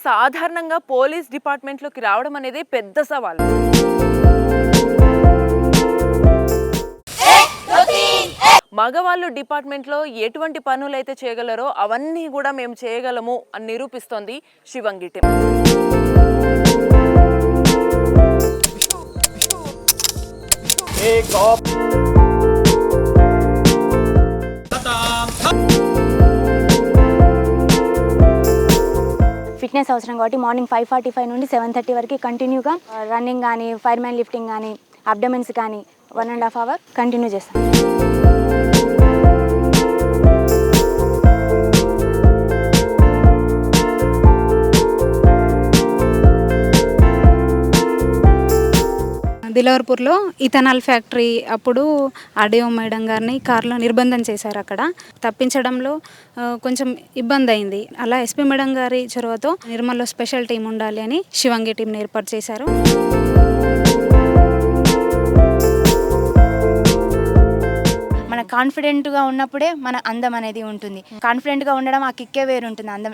సాధారణంగా పోలీస్ డిపార్ట్మెంట్లోకి రావడం అనేది పెద్ద సవాల్. మగవాళ్ళు డిపార్ట్మెంట్లో ఎటువంటి పనులు అయితే చేయగలరో అవన్నీ కూడా మేము చేయగలము అని నిరూపిస్తోంది శివంగి టీం. ఫిట్నెస్ అవసరం కాబట్టి మార్నింగ్ 5:45 నుండి 7:30 వరకు కంటిన్యూగా రన్నింగ్ కానీ, ఫైర్మ్యాన్ లిఫ్టింగ్ కానీ, అబ్డమెన్స్ కానీ 1.5 అవర్ కంటిన్యూ చేస్తాం. దిలవర్పూర్లో ఇథనాల్ ఫ్యాక్టరీ అప్పుడు ఆర్డీఓ మేడం గారిని కారులో నిర్బంధం చేశారు. అక్కడ తప్పించడంలో కొంచెం ఇబ్బంది అయింది. అలా ఎస్పీ మేడం గారి చొరవతో నిర్మల్లో స్పెషల్ టీం ఉండాలి అని శివంగి టీంని ఏర్పాటు చేశారు. మన కాన్ఫిడెంట్గా ఉన్నప్పుడే మన అందం అనేది ఉంటుంది. కాన్ఫిడెంట్గా ఉండడం ఆ కిక్కే వేరు ఉంటుంది అందం.